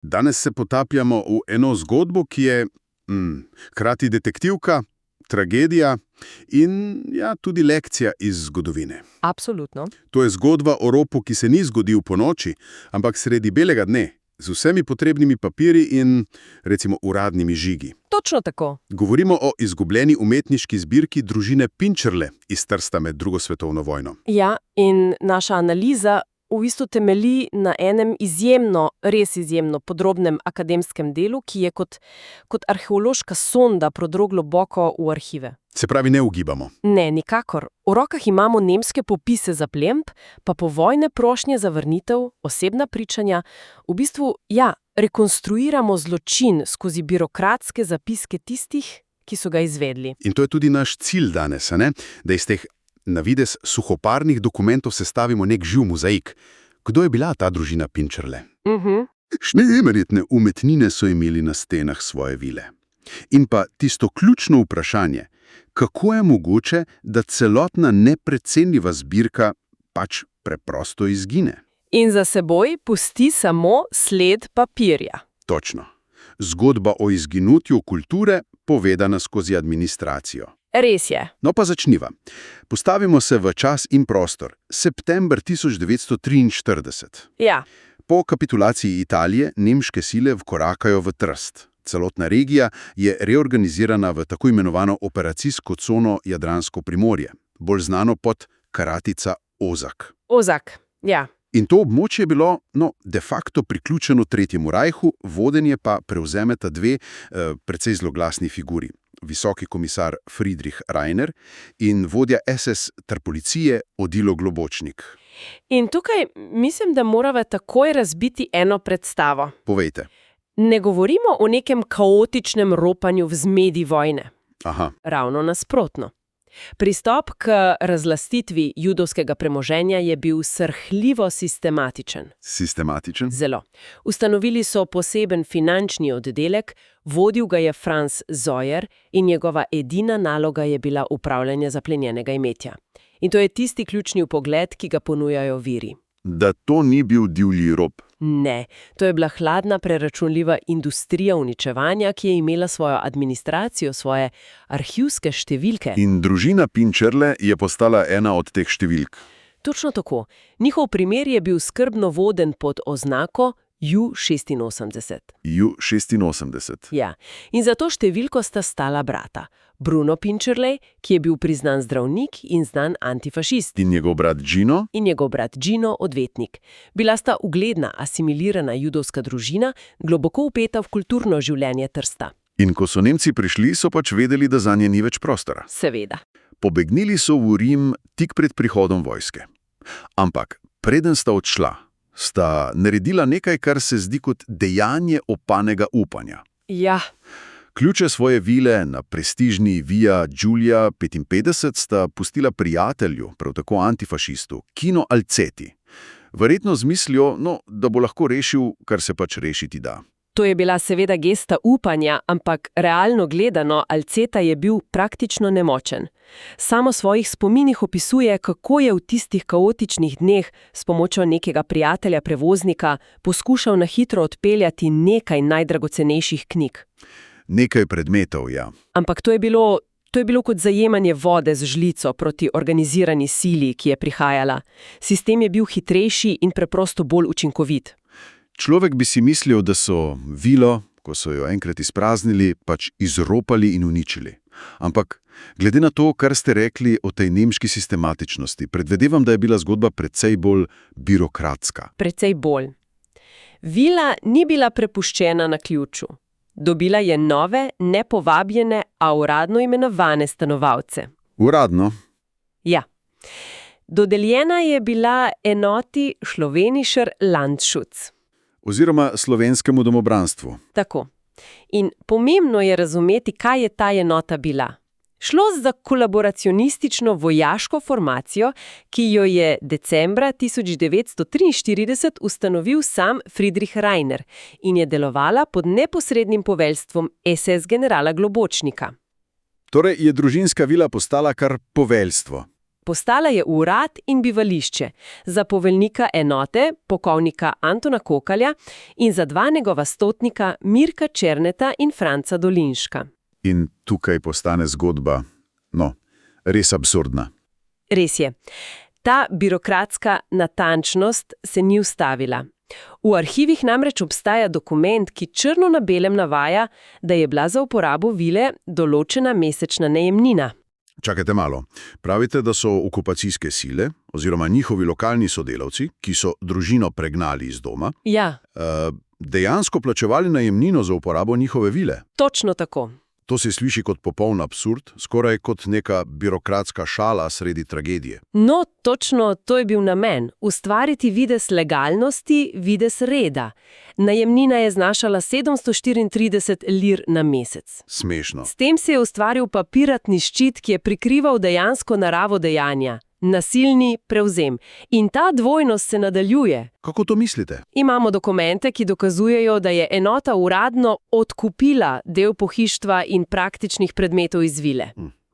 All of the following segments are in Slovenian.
Danes se potapljamo v eno zgodbo, ki je hkrati detektivka, tragedija in tudi lekcija iz zgodovine. Absolutno. To je zgodba o ropu, ki se ni zgodil po noči, ampak sredi belega dne, z vsemi potrebnimi papirji in, recimo, uradnimi žigi. Točno tako. Govorimo o izgubljeni umetniški zbirki družine Pinčerle iz Trsta med drugo svetovno vojno. Ja, in naša analiza v bistvu temelji na enem res izjemno podrobnem akademskem delu, ki je kot arheološka sonda prodrl globoko v arhive. Se pravi, ne ugibamo. Ne, nikakor. V rokah imamo nemške popise zaplemb, pa povojne prošnje za vrnitev, osebna pričanja. V bistvu, rekonstruiramo zločin skozi birokratske zapiske tistih, ki so ga izvedli. In to je tudi naš cilj danes, ne? Da iz teh na videz suhoparnih dokumentov sestavimo nek živ mozaik. Kdo je bila ta družina Pinčerle? Neverjetne umetnine so imeli na stenah svoje vile. In pa tisto ključno vprašanje, kako je mogoče, da celotna neprecenljiva zbirka pač preprosto izgine? In za seboj pusti samo sled papirja. Točno. Zgodba o izginutju kulture, povedana skozi administracijo. Res je. No pa začniva. Postavimo se v čas in prostor. September 1943. Ja. Po kapitulaciji Italije nemške sile vkorakajo v Trst. Celotna regija je reorganizirana v tako imenovano operacijsko cono Jadransko primorje, bolj znano pod kratica Ozak. Ozak, ja. In to območje je bilo, de facto priključeno Tretjemu rajhu, vodenje pa prevzemeta dve precej zloglasni figuri. Visoki komisar Friedrich Rainer in vodja SS ter policije Odilo Globočnik. In tukaj mislim, da morava takoj razbiti eno predstavo. Povejte. Ne govorimo o nekem kaotičnem ropanju v zmedi vojne. Aha. Ravno nasprotno. Pristop k razlastitvi judovskega premoženja je bil srhljivo sistematičen. Sistematičen? Zelo. Ustanovili so poseben finančni oddelek, vodil ga je Franz Zoyer in njegova edina naloga je bila upravljanje zaplenjenega imetja. In to je tisti ključni vpogled, ki ga ponujajo viri. Da to ni bil divji rob. Ne, to je bila hladna, preračunljiva industrija uničevanja, ki je imela svojo administracijo, svoje arhivske številke. In družina Pinčerle je postala ena od teh številk. Točno tako. Njihov primer je bil skrbno voden pod oznako Ju-86. Ju-86. Ja, in za to številko sta stala brata. Bruno Pinčerle, ki je bil priznan zdravnik in znan antifašist. In njegov brat Gino? In njegov brat Gino, odvetnik. Bila sta ugledna, asimilirana judovska družina, globoko vpeta v kulturno življenje Trsta. In ko so Nemci prišli, so pač vedeli, da zanje ni več prostora. Seveda. Pobegnili so v Rim tik pred prihodom vojske. Ampak, preden sta odšla, sta naredila nekaj, kar se zdi kot dejanje opanega upanja. Ja. Ključe svoje vile na prestižni Via Giulia 55 sta pustila prijatelju, prav tako antifašistu, Kino Alceti. Verjetno z mislijo, da bo lahko rešil, kar se pač rešiti da. To je bila seveda gesta upanja, ampak realno gledano Alceta je bil praktično nemočen. Samo v svojih spominih opisuje, kako je v tistih kaotičnih dneh s pomočjo nekega prijatelja prevoznika poskušal na hitro odpeljati nekaj najdragocenejših knjig. Nekaj predmetov, ja. Ampak to je bilo kot zajemanje vode z žlico proti organizirani sili, ki je prihajala. Sistem je bil hitrejši in preprosto bolj učinkovit. Človek bi si mislil, da so vilo, ko so jo enkrat izpraznili, pač izropali in uničili. Ampak, glede na to, kar ste rekli o tej nemški sistematičnosti, predvidevam, da je bila zgodba precej bolj birokratska. Precej bolj. Vila ni bila prepuščena na ključu. Dobila je nove, nepovabljene, a uradno imenovane stanovalce. Uradno? Ja. Dodeljena je bila enoti Slovenischer Landschutz. Oziroma slovenskemu domobranstvu. Tako. In pomembno je razumeti, kaj je ta enota bila. Šlo za kolaboracionistično vojaško formacijo, ki jo je decembra 1943 ustanovil sam Friedrich Rainer in je delovala pod neposrednim poveljstvom SS generala Globočnika. Torej je družinska vila postala kar poveljstvo. Postala je urad in bivališče za poveljnika enote, polkovnika Antona Kokalja, in za dva njegova stotnika Mirka Černeta in Franca Dolinška. In tukaj postane zgodba, res absurdna. Res je. Ta birokratska natančnost se ni ustavila. V arhivih namreč obstaja dokument, ki črno na belem navaja, da je bila za uporabo vile določena mesečna najemnina. Čakajte malo. Pravite, da so okupacijske sile, oziroma njihovi lokalni sodelavci, ki so družino pregnali iz doma, Ja, dejansko plačevali najemnino za uporabo njihove vile. točno tako. To se sliši kot popoln absurd, skoraj kot neka birokratska šala sredi tragedije. No, točno to je bil namen. Ustvariti videz legalnosti, videz reda. Najemnina je znašala 734 lir na mesec. Smešno. S tem se je ustvaril papiratni ščit, ki je prikrival dejansko naravo dejanja. Nasilni prevzem. In ta dvojnost se nadaljuje. Kako to mislite? Imamo dokumente, ki dokazujejo, da je enota uradno odkupila del pohištva in praktičnih predmetov iz vile.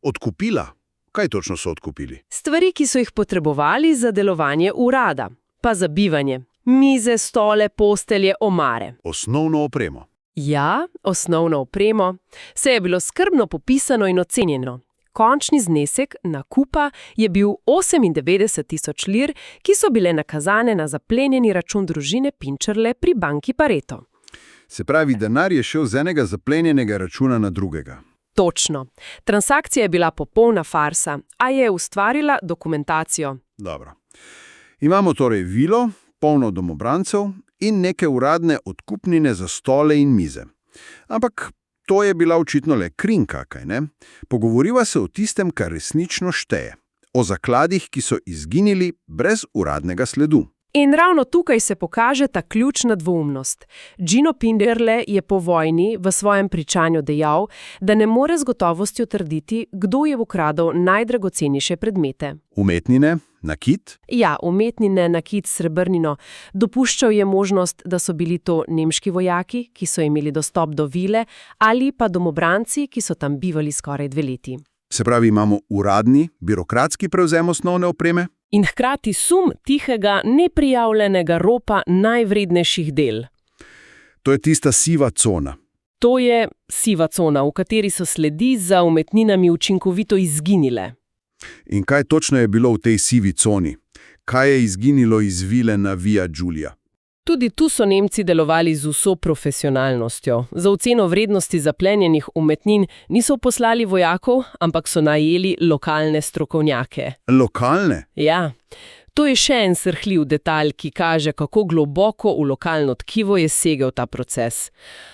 Odkupila? Kaj točno so odkupili? Stvari, ki so jih potrebovali za delovanje urada, pa za bivanje. Mize, stole, postelje, omare. Osnovno opremo. Ja, osnovno opremo. Vse je bilo skrbno popisano in ocenjeno. Končni znesek nakupa je bil 98 tisoč lir, ki so bile nakazane na zaplenjeni račun družine Pinčerle pri banki Pareto. Se pravi, denar je šel z enega zaplenjenega računa na drugega. Točno. Transakcija je bila popolna farsa, a je ustvarila dokumentacijo. Dobro. Imamo torej vilo, polno domobrancev in neke uradne odkupnine za stole in mize. Ampak to je bila očitno le krinka, kaj ne? Pogovoriva se o tistem, kar resnično šteje. O zakladih, ki so izginili brez uradnega sledu. In ravno tukaj se pokaže ta ključna dvoumnost. Gino Pinčerle je po vojni v svojem pričanju dejal, da ne more z gotovostjo trditi, kdo je ukradel najdragocenejše predmete. Umetnine, nakit? Ja, umetnine, nakit, srebrnino. Dopuščal je možnost, da so bili to nemški vojaki, ki so imeli dostop do vile, ali pa domobranci, ki so tam bivali skoraj 2 leti. Se pravi, imamo uradni, birokratski prevzem osnovne opreme? In hkrati sum tihega, neprijavljenega ropa najvrednejših del. To je tista siva cona. To je siva cona, v kateri so sledi za umetninami učinkovito izginile. In kaj točno je bilo v tej sivi coni? Kaj je izginilo iz vile na Via Giulia? Tudi tu so Nemci delovali z vso profesionalnostjo. Za oceno vrednosti zaplenjenih umetnin niso poslali vojakov, ampak so najeli lokalne strokovnjake. Lokalne? Ja. To je še en srhljiv detalj, ki kaže, kako globoko v lokalno tkivo je segel ta proces.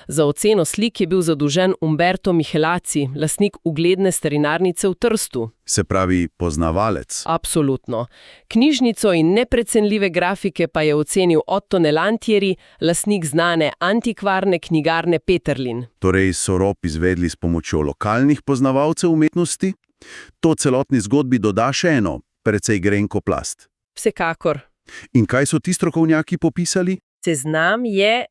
Za oceno slik je bil zadolžen Umberto Michelazzi, lastnik ugledne starinarnice v Trstu. Se pravi, poznavalec. Absolutno. Knjižnico in neprecenljive grafike pa je ocenil Otto Nelantieri, lastnik znane antikvarne knjigarne Peterlin. Torej so rop izvedli s pomočjo lokalnih poznavalcev umetnosti? To celotni zgodbi doda še eno, precej grenko plast. Vsekakor. In kaj so ti strokovnjaki popisali? Seznam je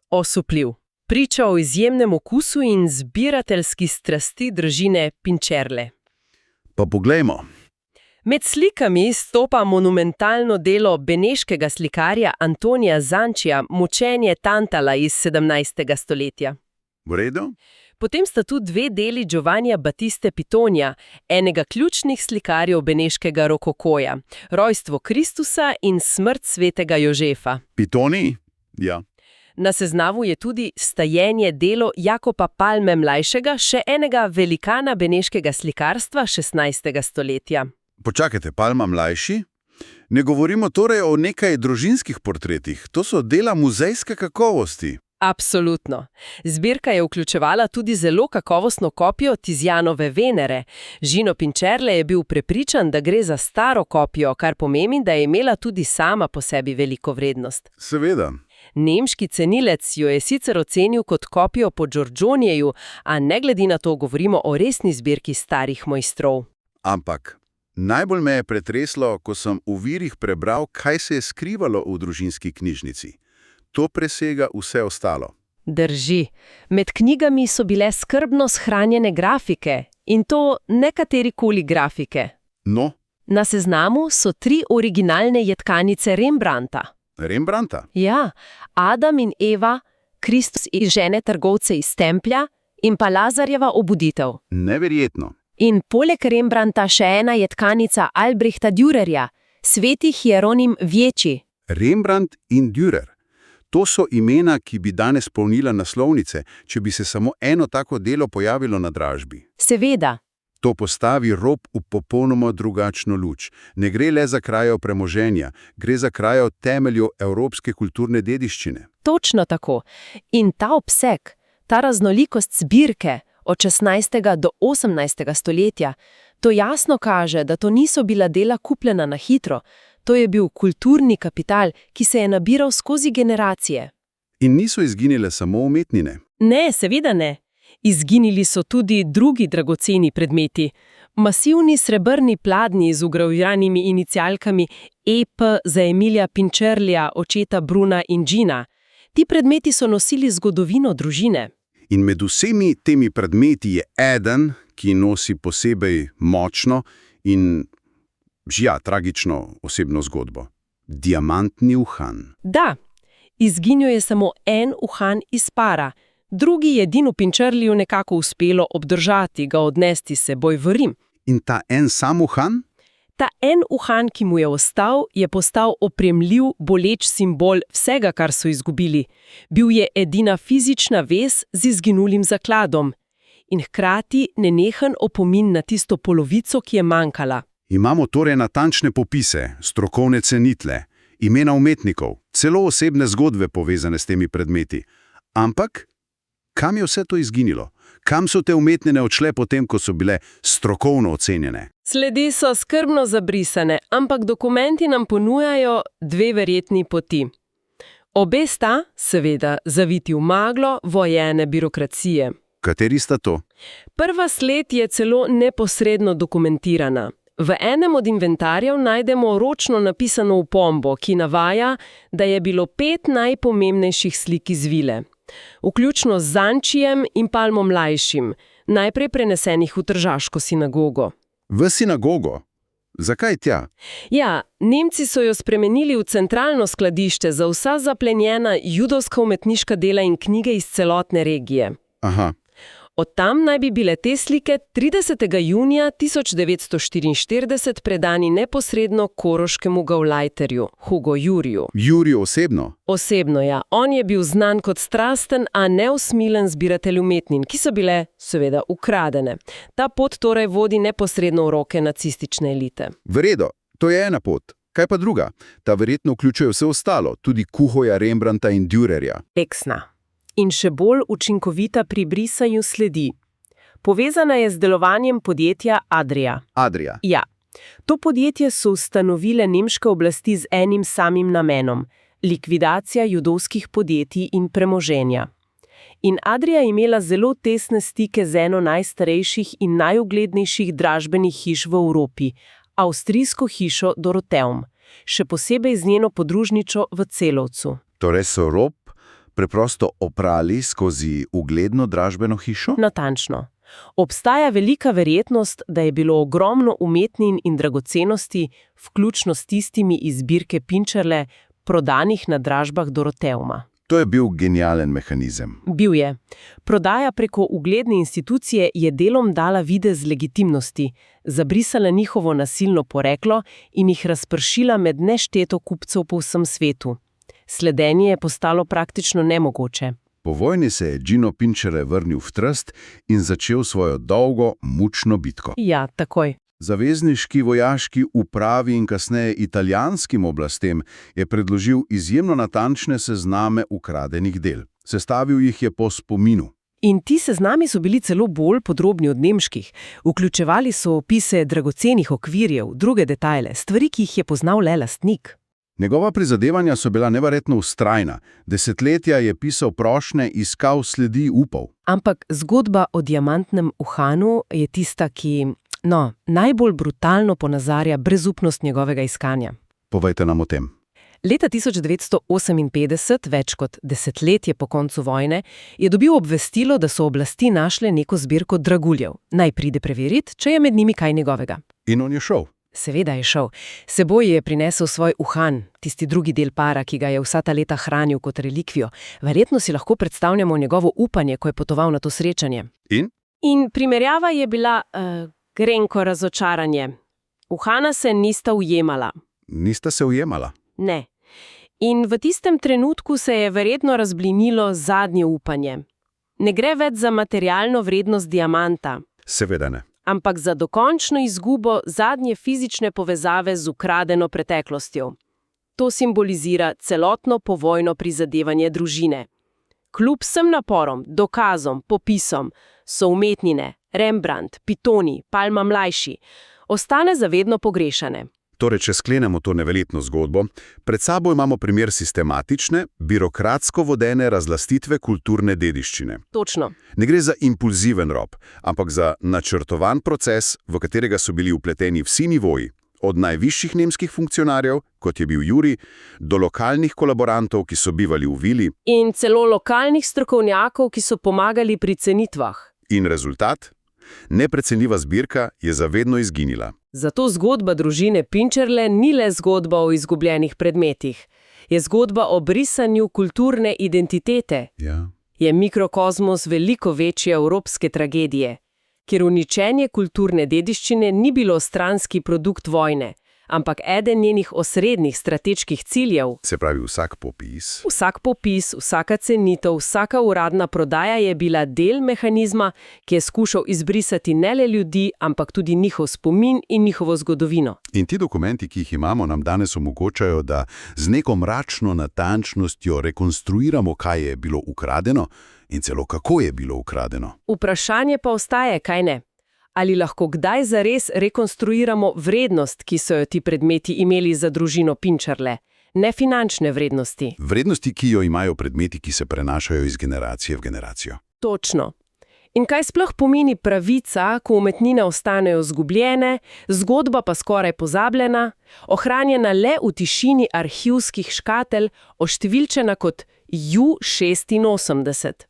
osupljiv. Priča o izjemnem okusu in zbirateljski strasti družine Pinčerle. Pa poglejmo. Med slikami stopa monumentalno delo beneškega slikarja Antonija Zančija Mučenje Tantala iz 17. stoletja. V redu? Potem sta tu 2 deli Giovannija Battiste Pitonija, enega ključnih slikarjev beneškega rokokoja, Rojstvo Kristusa in Smrt svetega Jožefa. Pitoni? Ja. Na seznamu je tudi Stajenje delo Jakoba Palme mlajšega, še enega velikana beneškega slikarstva 16. stoletja. Počakajte, Palma mlajši? Ne govorimo torej o nekaj družinskih portretih, to so dela muzejske kakovosti. Absolutno. Zbirka je vključevala tudi zelo kakovostno kopijo Tizianove Venere. Gino Pinčerle je bil prepričan, da gre za staro kopijo, kar pomeni, da je imela tudi sama po sebi veliko vrednost. Seveda. Nemški cenilec jo je sicer ocenil kot kopijo po Giorgionijeju, a ne glede na to govorimo o resni zbirki starih mojstrov. Ampak najbolj me je pretreslo, ko sem v virih prebral, kaj se je skrivalo v družinski knjižnici. To presega vse ostalo. Drži. Med knjigami so bile skrbno shranjene grafike. In to ne katerikoli grafike. No, Na seznamu so 3 originalne jedkanice Rembrandta. Rembrandta? Ja, Adam in Eva, Kristus iz žene trgovce iz templja in pa Lazarjeva obuditev. Neverjetno. In poleg Rembrandta še ena jedkanica Albrechta Dürerja, Sveti Hieronim Vječji. Rembrandt in Dürer. To so imena, ki bi danes polnila naslovnice, če bi se samo eno tako delo pojavilo na dražbi. Seveda. To postavi rob v popolnoma drugačno luč. Ne gre le za krajo premoženja, gre za krajo temeljev evropske kulturne dediščine. Točno tako. In ta obseg, ta raznolikost zbirke od 16. do 18. stoletja, to jasno kaže, da to niso bila dela kupljena na hitro. To je bil kulturni kapital, ki se je nabiral skozi generacije. In niso izginile samo umetnine. Ne, seveda ne. Izginili so tudi drugi dragoceni predmeti. Masivni srebrni pladnji z vgraviranimi inicialkami EP za Emilija Pinčerlja, očeta Bruna in Gina. Ti predmeti so nosili zgodovino družine. In med vsemi temi predmeti je eden, ki nosi posebej močno in tragično osebno zgodbo. Diamantni uhan. Da, izginil je samo en uhan iz para. Drugi je Dinu Pinčerliju nekako uspelo obdržati, ga odnesti s seboj v Rim. In ta en sam uhan? Ta en uhan, ki mu je ostal, je postal opremljiv, boleč simbol vsega, kar so izgubili. Bil je edina fizična vez z izginulim zakladom. In hkrati nenehen opomin na tisto polovico, ki je manjkala. Imamo torej natančne popise, strokovne cenitve, imena umetnikov, celo osebne zgodbe povezane s temi predmeti. Ampak, kam je vse to izginilo? Kam so te umetnine odšle potem, ko so bile strokovno ocenjene? Sledi so skrbno zabrisane, ampak dokumenti nam ponujajo 2 verjetni poti. Obe sta, seveda, zaviti v maglo vojene birokracije. Kateri sta to? Prva sled je celo neposredno dokumentirana. V enem od inventarjev najdemo ročno napisano opombo, ki navaja, da je bilo 5 najpomembnejših slik iz vile. Vključno z Zančijem in Palmo Mlajšim, najprej prenesenih v tržaško sinagogo. V sinagogo? Zakaj tja? Ja, Nemci so jo spremenili v centralno skladišče za vsa zaplenjena judovska umetniška dela in knjige iz celotne regije. Aha. Od tam naj bi bile te slike 30. junija 1944 predani neposredno koroškemu gauleiterju, Hugo Juriju. Juriju osebno? Osebno, ja. On je bil znan kot strasten, a neusmilen zbiratelj umetnin, ki so bile, seveda, ukradene. Ta pot torej vodi neposredno v roke nacistične elite. V redu, to je ena pot. Kaj pa druga? Ta verjetno vključuje vse ostalo, tudi Kuhoja, Rembrandta in Dürerja. Eksna. In še bolj učinkovita pri brisanju sledi. Povezana je z delovanjem podjetja Adria. Adria. Ja. To podjetje so ustanovile nemške oblasti z enim samim namenom – likvidacija judovskih podjetij in premoženja. In Adria je imela zelo tesne stike z eno najstarejših in najuglednejših dražbenih hiš v Evropi – avstrijsko hišo Doroteum, še posebej z njeno podružničo v Celovcu. Torej so rob preprosto oprali skozi ugledno dražbeno hišo? Natančno. Obstaja velika verjetnost, da je bilo ogromno umetnin in dragocenosti, vključno s tistimi iz zbirke Pinčerle, prodanih na dražbah Doroteuma. To je bil genialen mehanizem. Bil je. Prodaja preko ugledne institucije je delom dala videz legitimnosti, zabrisala njihovo nasilno poreklo in jih razpršila med nešteto kupcev po vsem svetu. Sledenje je postalo praktično nemogoče. Po vojni se je Gino Pinčere vrnil v Trst in začel svojo dolgo, mučno bitko. Ja, takoj. Zavezniški vojaški upravi in kasneje italijanskim oblastem je predložil izjemno natančne sezname ukradenih del. Sestavil jih je po spominu. In ti seznami so bili celo bolj podrobni od nemških. Vključevali so opise dragocenih okvirjev, druge detajle, stvari, ki jih je poznal le lastnik. Njegova prizadevanja so bila neverjetno vztrajna. Desetletja je pisal prošnje, iskal sledi, upal. Ampak zgodba o diamantnem uhanu je tista, ki, najbolj brutalno ponazarja brezupnost njegovega iskanja. Povejte nam o tem. Leta 1958, več kot desetletje po koncu vojne, je dobil obvestilo, da so oblasti našle neko zbirko draguljev. Naj pride preveriti, če je med njimi kaj njegovega. In on je šel. Seveda je šel. Seboj je prinesel svoj uhan, tisti drugi del para, ki ga je vsa ta leta hranil kot relikvijo. Verjetno si lahko predstavljamo njegovo upanje, ko je potoval na to srečanje. In primerjava je bila grenko razočaranje. Uhana se nista ujemala. Nista se ujemala? Ne. In v tistem trenutku se je verjetno razblinilo zadnje upanje. Ne gre več za materialno vrednost diamanta. Seveda ne. Ampak za dokončno izgubo zadnje fizične povezave z ukradeno preteklostjo. To simbolizira celotno povojno prizadevanje družine. Kljub vsem naporom, dokazom, popisom, so umetnine, Rembrandt, Pitoni, Palma mlajši, ostane zavedno pogrešane. Torej, če sklenemo to neverjetno zgodbo, pred sabo imamo primer sistematične, birokratsko vodene razlastitve kulturne dediščine. Točno. Ne gre za impulziven rob, ampak za načrtovan proces, v katerega so bili vpleteni vsi nivoji, od najvišjih nemških funkcionarjev, kot je bil Jurij, do lokalnih kolaborantov, ki so bivali v vili. In celo lokalnih strokovnjakov, ki so pomagali pri cenitvah. In rezultat? Neprecenljiva zbirka je zavedno izginila. Zato zgodba družine Pinčerle ni le zgodba o izgubljenih predmetih. Je zgodba o brisanju kulturne identitete. Ja. Je mikrokozmos veliko večje evropske tragedije, kjer uničenje kulturne dediščine ni bilo stranski produkt vojne, ampak eden njenih osrednjih strateških ciljev. Se pravi, vsak popis, vsaka cenitev, vsaka uradna prodaja je bila del mehanizma, ki je skušal izbrisati ne le ljudi, ampak tudi njihov spomin in njihovo zgodovino. In ti dokumenti, ki jih imamo, nam danes omogočajo, da z neko mračno natančnostjo rekonstruiramo, kaj je bilo ukradeno in celo kako je bilo ukradeno. Vprašanje pa ostaje, kaj ne? Ali lahko kdaj zares rekonstruiramo vrednost, ki so jo ti predmeti imeli za družino Pinčerle? Ne finančne vrednosti. Vrednosti, ki jo imajo predmeti, ki se prenašajo iz generacije v generacijo. Točno. In kaj sploh pomeni pravica, ko umetnine ostanejo zgubljene, zgodba pa skoraj pozabljena, ohranjena le v tišini arhivskih škatel, oštevilčena kot Ju-86?